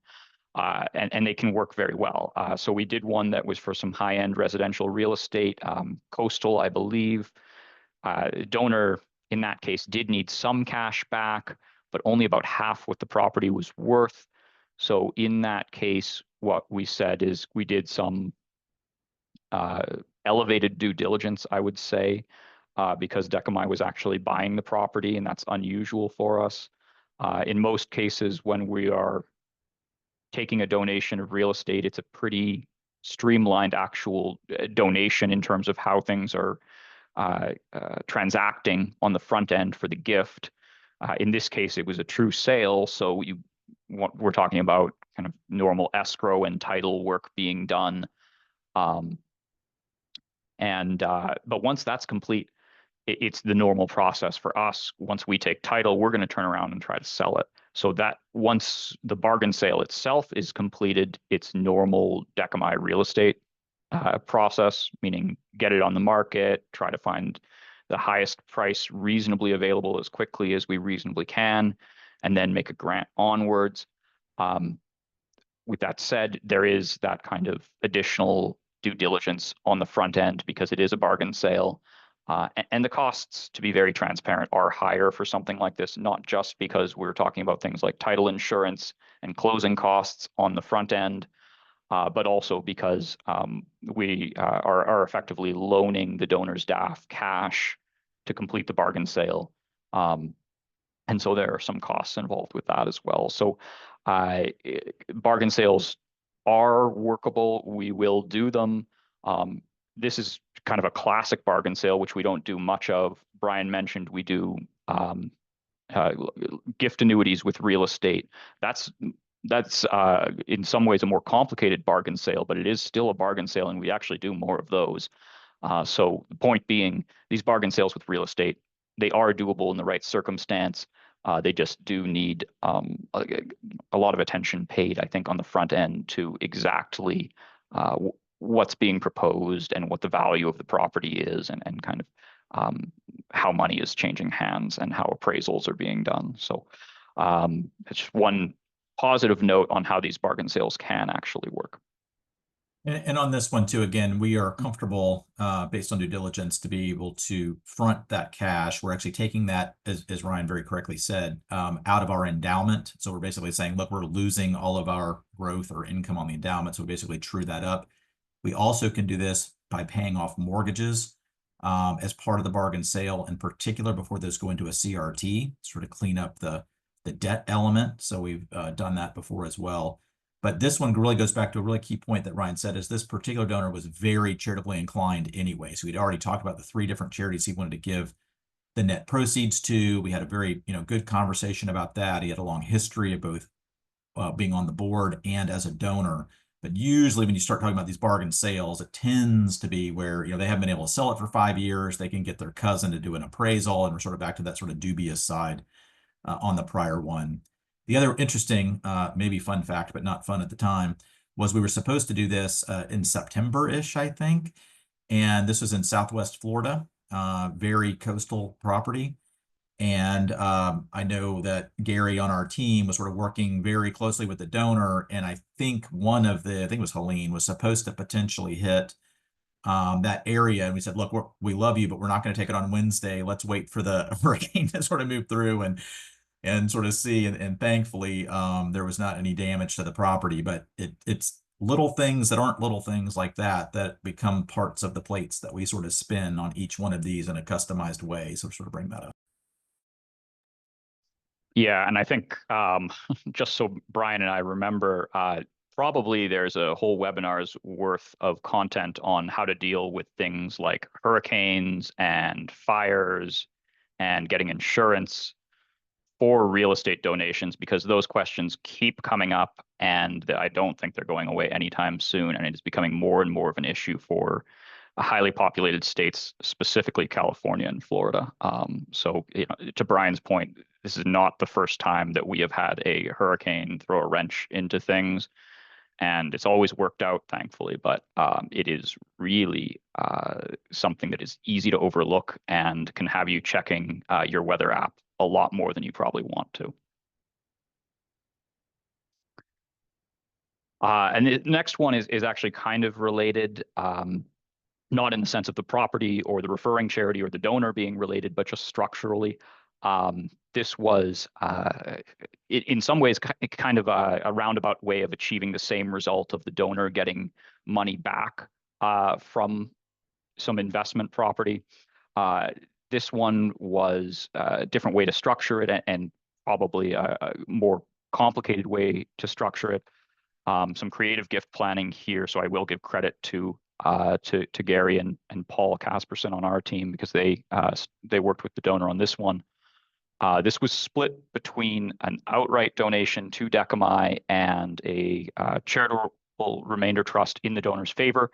and they can work very well. So we did one that was for some high-end residential real estate, coastal, I believe. Donor in that case did need some cash back, but only about half what the property was worth. So in that case, what we said is we did some elevated due diligence, I would say, because Decamai was actually buying the property, and that's unusual for us. In most cases, when we are taking a donation of real estate, it's a pretty streamlined actual donation in terms of how things are transacting on the front end for the gift. In this case, it was a true sale, so we're talking about kind of normal escrow and title work being done. But once that's complete, it's the normal process for us. Once we take title, we're going to turn around and try to sell it. So that once the bargain sale itself is completed, it's normal Decamai real estate process, meaning get it on the market, try to find the highest price reasonably available as quickly as we reasonably can, and then make a grant onwards. With that said, there is that kind of additional due diligence on the front end because it is a bargain sale. And the costs, to be very transparent, are higher for something like this, not just because we're talking about things like title insurance and closing costs on the front end, but also because we are effectively loaning the donor's DAF cash to complete the bargain sale. And so there are some costs involved with that as well. So bargain sales are workable. We will do them. This is kind of a classic bargain sale, which we don't do much of. Bryan mentioned we do gift annuities with real estate. That's in some ways a more complicated bargain sale, but it is still a bargain sale, and we actually do more of those. So the point being, these bargain sales with real estate, they are doable in the right circumstance. They just do need a lot of attention paid, I think, on the front end to exactly what's being proposed and what the value of the property is, and kind of how money is changing hands and how appraisals are being done. So it's one positive note on how these bargain sales can actually work. And on this one too, again, we are comfortable based on due diligence to be able to front that cash. We're actually taking that, as Ryan very correctly said, out of our endowment. So we're basically saying, look, we're losing all of our growth or income on the endowment. So we basically true that up. We also can do this by paying off mortgages as part of the bargain sale, in particular before those go into a CRT, sort of clean up the debt element. So we've done that before as well. But this one really goes back to a really key point that Ryan said, is this particular donor was very charitably inclined anyway. So we'd already talked about the 3 different charities he wanted to give the net proceeds to. We had a very good conversation about that. He had a long history of both being on the board and as a donor. But usually when you start talking about these bargain sales, it tends to be where they haven't been able to sell it for 5 years. They can get their cousin to do an appraisal, and we're sort of back to that sort of dubious side on the prior one. The other interesting, maybe fun fact, but not fun at the time, was we were supposed to do this in September-ish, I think. And this was in Southwest Florida, very coastal property. And I know that Gary on our team was sort of working very closely with the donor. And I think I think it was Helene, was supposed to potentially hit that area. And we said, look, we love you, but we're not going to take it on Wednesday. Let's wait for the hurricane to sort of move through and sort of see. And thankfully, there was not any damage to the property, but it's little things that aren't little things like that become parts of the plates that we sort of spin on each one of these in a customized way. So sort of bring that up. Yeah, and I think just so Brian and I remember, probably there's a whole webinar's worth of content on how to deal with things like hurricanes and fires and getting insurance for real estate donations, because those questions keep coming up, and I don't think they're going away anytime soon. And it is becoming more and more of an issue for highly populated states, specifically California and Florida. So, to Brian's point, this is not the first time that we have had a hurricane throw a wrench into things, and it's always worked out, thankfully. But it is really something that is easy to overlook and can have you checking your weather app a lot more than you probably want to. And the next one is actually kind of related, not in the sense of the property or the referring charity or the donor being related, but just structurally. This was, in some ways, kind of a roundabout way of achieving the same result of the donor getting money back from some investment property. This one was a different way to structure it, and probably a more complicated way to structure it. Some creative gift planning here, so I will give credit to Gary and Paul Casperson on our team, because they worked with the donor on this one. This was split between an outright donation to Decami and a charitable remainder trust in the donor's favor.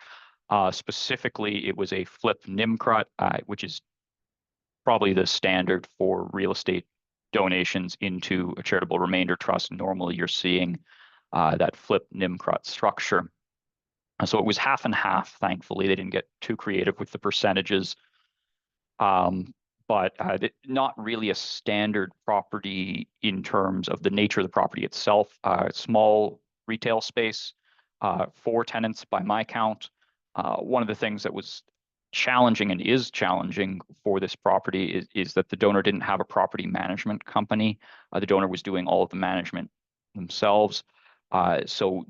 Specifically, it was a flip NIMCRUT, which is probably the standard for real estate donations into a charitable remainder trust. Normally, you're seeing that flip NIMCRUT structure. So it was half and half. Thankfully, they didn't get too creative with the percentages. But not really a standard property in terms of the nature of the property itself. Small retail space, 4 tenants by my count. One of the things that was challenging and is challenging for this property is that the donor didn't have a property management company. The donor was doing all of the management themselves. So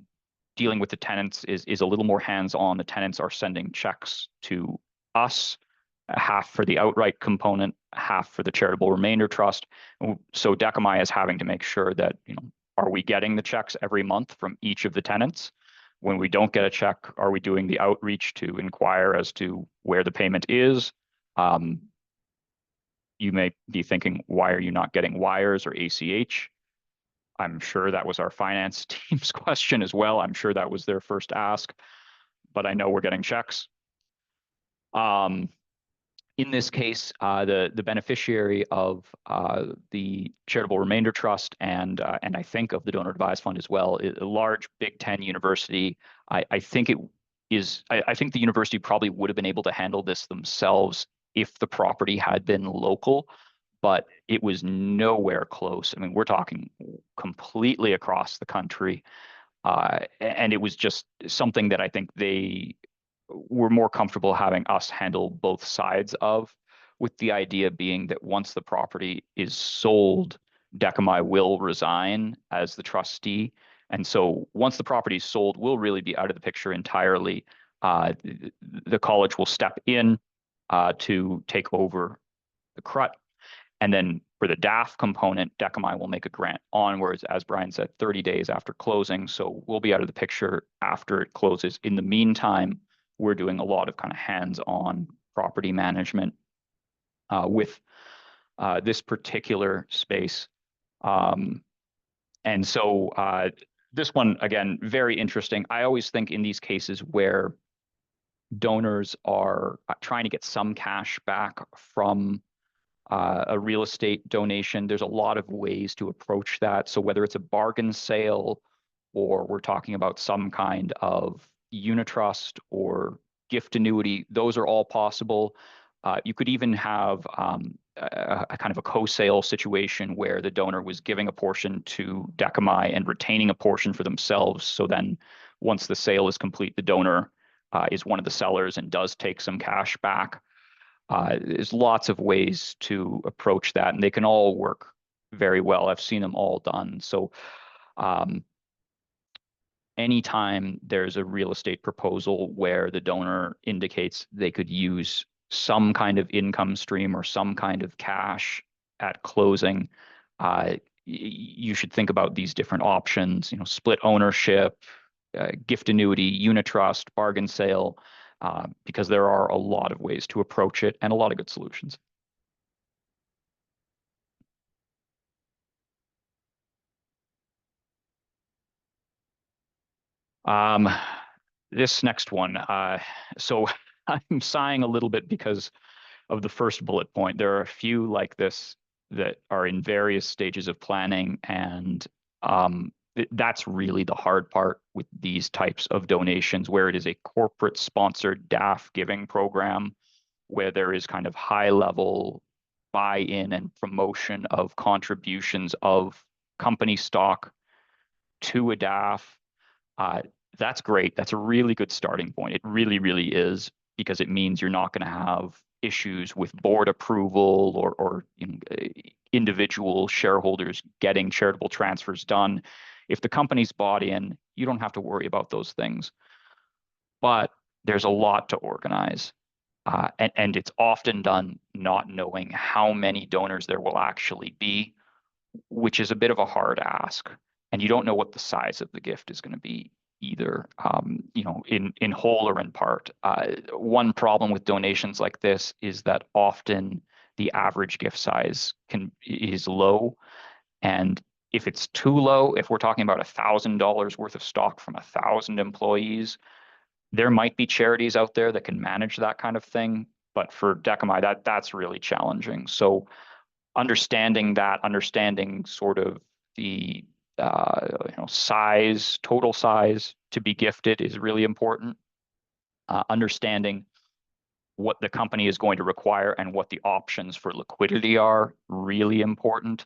dealing with the tenants is a little more hands-on. The tenants are sending checks to us, half for the outright component, half for the charitable remainder trust. So Decami is having to make sure that, are we getting the checks every month from each of the tenants? When we don't get a check, are we doing the outreach to inquire as to where the payment is? You may be thinking, why are you not getting wires or ACH? I'm sure that was our finance team's question as well. I'm sure that was their first ask, but I know we're getting checks. In this case, the beneficiary of the charitable remainder trust and I think of the donor advised fund as well, a large Big Ten university. I think the university probably would have been able to handle this themselves if the property had been local, but it was nowhere close. I mean, we're talking completely across the country, and it was just something that I think they were more comfortable having us handle both sides of, with the idea being that once the property is sold, Decami will resign as the trustee. And so once the property is sold, we'll really be out of the picture entirely. The college will step in to take over the CRUT. And then for the DAF component, Decami will make a grant onwards, as Brian said, 30 days after closing. So we'll be out of the picture after it closes. In the meantime, we're doing a lot of kind of hands-on property management with this particular space. And so this one, again, very interesting. I always think in these cases where donors are trying to get some cash back from a real estate donation, there's a lot of ways to approach that. So whether it's a bargain sale, or we're talking about some kind of unitrust or gift annuity, those are all possible. You could even have a kind of a co-sale situation where the donor was giving a portion to Decami and retaining a portion for themselves. So then once the sale is complete, the donor is one of the sellers and does take some cash back. There's lots of ways to approach that, and they can all work very well. I've seen them all done. So anytime there's a real estate proposal where the donor indicates they could use some kind of income stream or some kind of cash at closing, you should think about these different options, split ownership, gift annuity, unit trust, bargain sale, because there are a lot of ways to approach it and a lot of good solutions. Um, this next one, so I'm sighing a little bit because of the first bullet point. There are a few like this that are in various stages of planning, and that's really the hard part with these types of donations, where it is a corporate sponsored DAF giving program, where there is kind of high level buy-in and promotion of contributions of company stock to a DAF. That's great. That's a really good starting point. It really, really is, because it means you're not going to have issues with board approval or individual shareholders getting charitable transfers done. If the company's bought in, you don't have to worry about those things. But there's a lot to organize. And it's often done not knowing how many donors there will actually be, which is a bit of a hard ask. And you don't know what the size of the gift is going to be either, in whole or in part. One problem with donations like this is that often the average gift size is low. And if it's too low, if we're talking about $1,000 worth of stock from 1,000 employees, there might be charities out there that can manage that kind of thing. But for Decami, that's really challenging. So understanding sort of the size, total size to be gifted is really important. Understanding what the company is going to require and what the options for liquidity are, really important.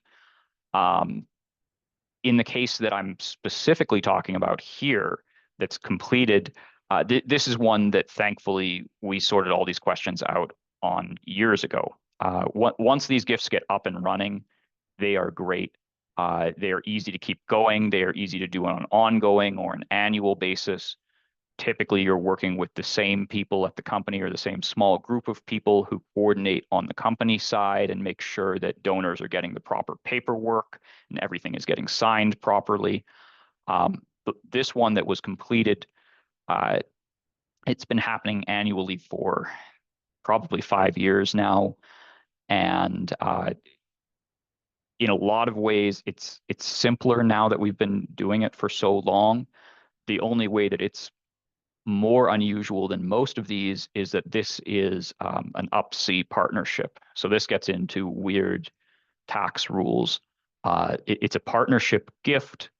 In the case that I'm specifically talking about here, that's completed, this is one that thankfully we sorted all these questions out on years ago. Once these gifts get up and running, they are great. They are easy to keep going. They are easy to do on an ongoing or an annual basis. Typically, you're working with the same people at the company or the same small group of people who coordinate on the company side and make sure that donors are getting the proper paperwork and everything is getting signed properly. But this one that was completed, it's been happening annually for probably 5 years now. And in a lot of ways, it's simpler now that we've been doing it for so long. The only way that it's more unusual than most of these is that this is an Up-C partnership. So this gets into weird tax rules. It's a partnership gift,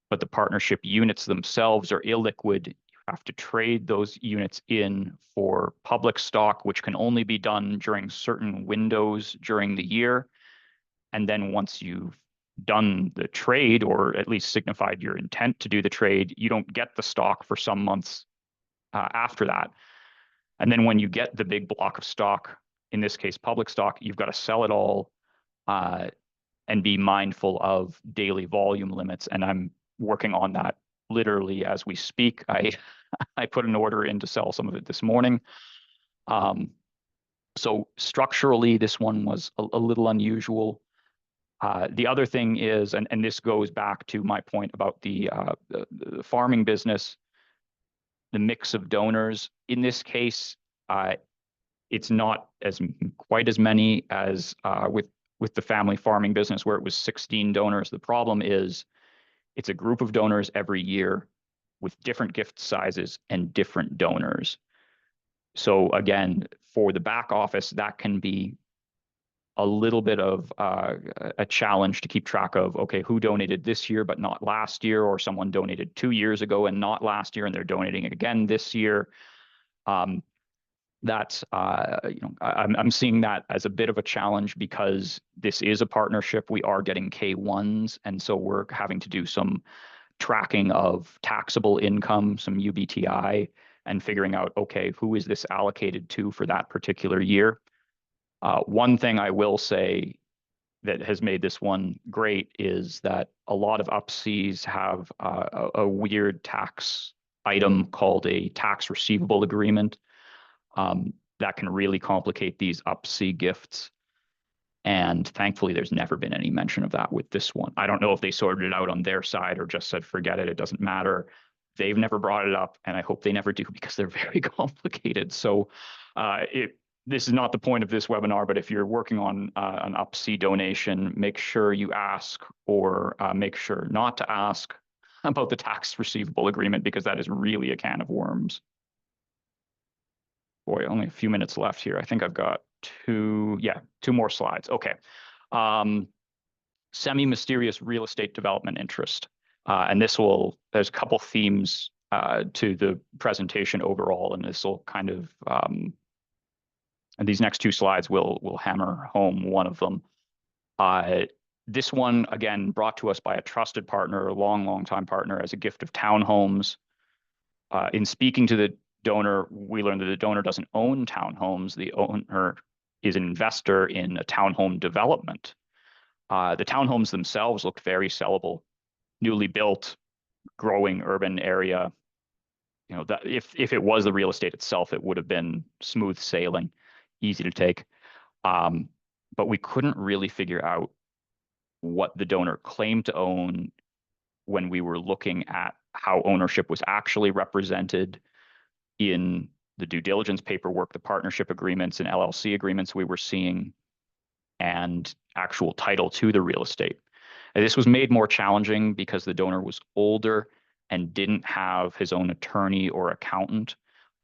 but the partnership units themselves are illiquid. You have to trade those units in for public stock, which can only be done during certain windows during the year. And then once you've done the trade, or at least signified your intent to do the trade, you don't get the stock for some months after that. And then when you get the big block of stock, in this case, public stock, you've got to sell it all and be mindful of daily volume limits. And I'm working on that literally as we speak. I put an order in to sell some of it this morning. So structurally, this one was a little unusual. The other thing is, and this goes back to my point about the farming business, the mix of donors. In this case, it's not quite as many as with the family farming business, where it was 16 donors. The problem is it's a group of donors every year with different gift sizes and different donors. So again, for the back office, that can be a little bit of a challenge to keep track of, okay, who donated this year but not last year, or someone donated 2 years ago and not last year and they're donating again this year. That's I'm seeing that as a bit of a challenge, because this is a partnership. We are getting K1s, and so we're having to do some tracking of taxable income, some UBTI, and figuring out, okay, who is this allocated to for that particular year. One thing I will say that has made this one great is that a lot of Up-Cs have a weird tax item called a tax receivable agreement that can really complicate these Up-C gifts. And thankfully, there's never been any mention of that with this one. I don't know if they sorted it out on their side or just said, forget it, it doesn't matter. They've never brought it up, and I hope they never do because they're very complicated. So this is not the point of this webinar, but if you're working on an Up-C donation, make sure you ask or make sure not to ask about the tax receivable agreement, because that is really a can of worms. Boy, only a few minutes left here. I think I've got two more slides. Okay. Semi-mysterious real estate development interest. And there's a couple themes to the presentation overall, and this will kind of, and these next two slides will hammer home one of them. This one, again, brought to us by a trusted partner, a long time partner, as a gift of townhomes. In speaking to the donor, we learned that the donor doesn't own townhomes. The owner is an investor in a townhome development. The townhomes themselves looked very sellable, newly built, growing urban area. You know, that if it was the real estate itself, it would have been smooth sailing, easy to take. But we couldn't really figure out what the donor claimed to own when we were looking at how ownership was actually represented in the due diligence paperwork, the partnership agreements and LLC agreements we were seeing, and actual title to the real estate. And this was made more challenging because the donor was older and didn't have his own attorney or accountant.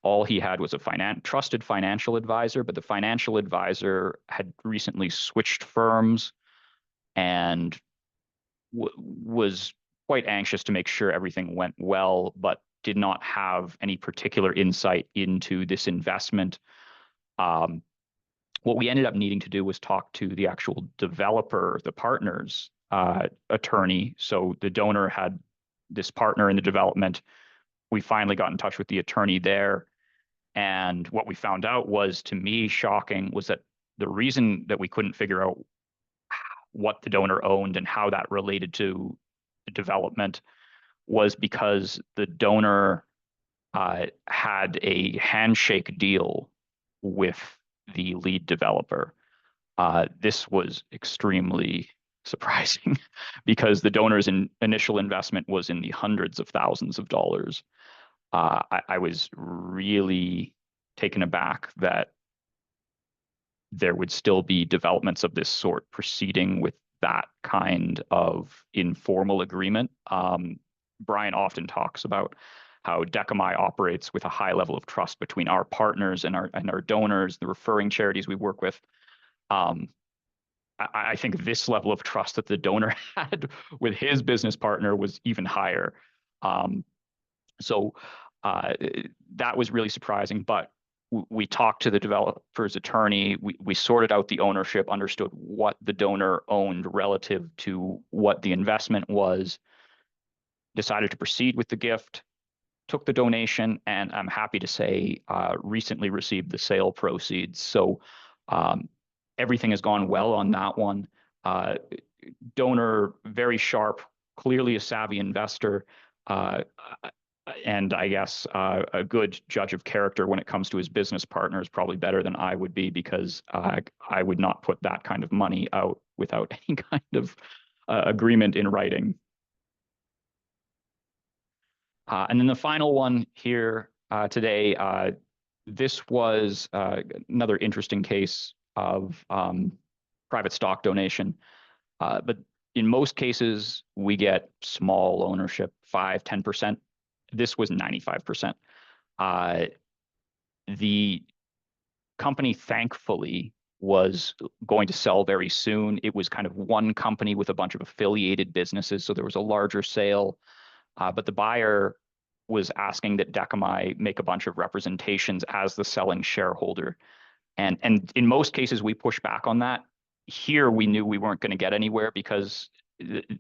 All he had was a trusted financial advisor, but the financial advisor had recently switched firms and was quite anxious to make sure everything went well, but did not have any particular insight into this investment. What we ended up needing to do was talk to the actual developer, the partner's attorney. So the donor had this partner in the development. We finally got in touch with the attorney there. And what we found out was, to me, shocking, was that the reason that we couldn't figure out what the donor owned and how that related to the development was because the donor had a handshake deal with the lead developer. This was extremely surprising because the donor's initial investment was in the hundreds of thousands of dollars. I was really taken aback that there would still be developments of this sort proceeding with that kind of informal agreement. Bryan often talks about how Decami operates with a high level of trust between our partners and our donors, the referring charities we work with. I think this level of trust that the donor had with his business partner was even higher. So that was really surprising, but we talked to the developer's attorney. We sorted out the ownership, understood what the donor owned relative to what the investment was, decided to proceed with the gift, took the donation, and I'm happy to say recently received the sale proceeds. So everything has gone well on that one. Donor, very sharp, clearly a savvy investor, and I guess a good judge of character when it comes to his business partners, probably better than I would be, because I would not put that kind of money out without any kind of agreement in writing. And then the final one here today, this was another interesting case of private stock donation. But in most cases, we get small ownership, 5, 10%. This was 95%. The company, thankfully, was going to sell very soon. It was kind of one company with a bunch of affiliated businesses, so there was a larger sale. But the buyer was asking that Decami make a bunch of representations as the selling shareholder. And in most cases, we pushed back on that. Here, we knew we weren't going to get anywhere because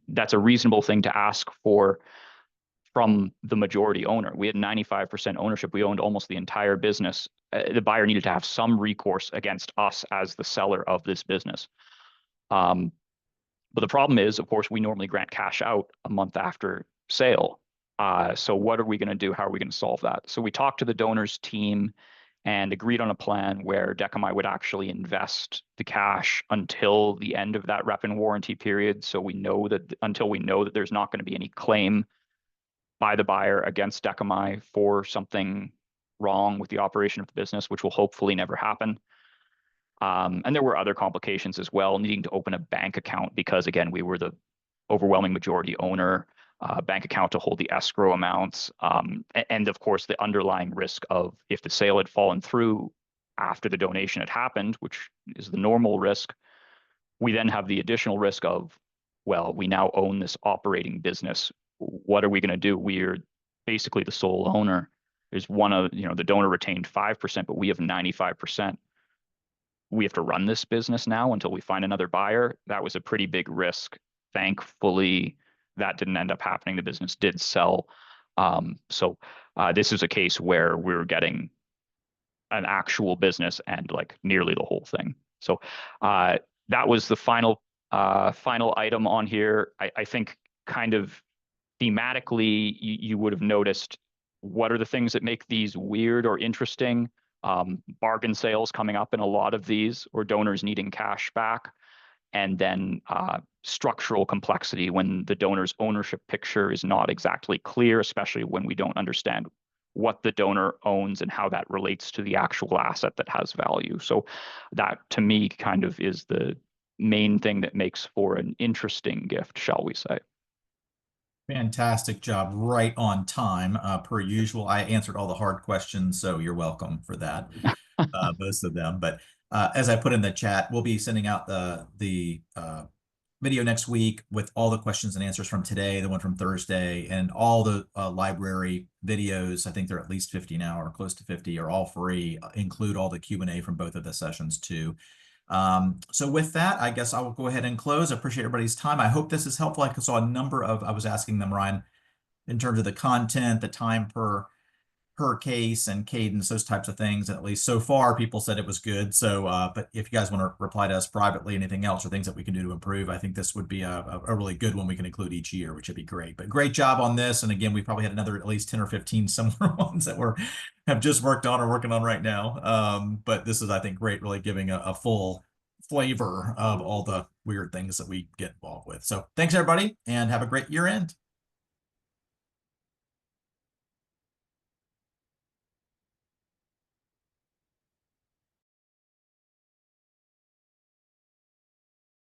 that's a reasonable thing to ask for from the majority owner. We had 95% ownership. We owned almost the entire business. The buyer needed to have some recourse against us as the seller of this business. But the problem is, of course, we normally grant cash out a month after sale. So what are we going to do? How are we going to solve that? So we talked to the donors team and agreed on a plan where Decami would actually invest the cash until the end of that rep and warranty period. So we know that until we know that there's not going to be any claim by the buyer against Decami for something wrong with the operation of the business, which will hopefully never happen. And there were other complications as well, needing to open a bank account because, again, we were the overwhelming majority owner, bank account to hold the escrow amounts, and of course, the underlying risk of if the sale had fallen through after the donation had happened, which is the normal risk, we then have the additional risk of, well, we now own this operating business. What are we going to do? We're basically the sole owner. There's one of, the donor retained 5%, but we have 95%. We have to run this business now until we find another buyer. That was a pretty big risk. Thankfully, that didn't end up happening. The business did sell. So this is a case where we're getting an actual business and like nearly the whole thing. So that was the final item on here. I think kind of thematically, you would have noticed what are the things that make these weird or interesting. Bargain sales coming up in a lot of these, or donors needing cash back, and then structural complexity when the donor's ownership picture is not exactly clear, especially when we don't understand what the donor owns and how that relates to the actual asset that has value. So that, to me, kind of is the main thing that makes for an interesting gift, shall we say. Fantastic job, right on time, per usual. I answered all the hard questions, so you're welcome for that, most of them. But as I put in the chat, we'll be sending out the video next week with all the questions and answers from today, the one from Thursday, and all the library videos. I think they're at least 50 now, or close to 50, are all free, include all the Q&A from both of the sessions too. So with that, I guess I will go ahead and close. I appreciate everybody's time. I hope this is helpful. I saw a number of, I was asking them, Ryan, in terms of the content, the time per case and cadence, those types of things. At least so far, people said it was good. So, but if you guys want to reply to us privately, anything else or things that we can do to improve, I think this would be a really good one we can include each year, which would be great. But great job on this. And again, we probably had another at least 10 or 15 similar ones that have just worked on or working on right now. But this is, I think, great, really giving a full flavor of all the weird things that we get involved with. So thanks, everybody, and have a great year end.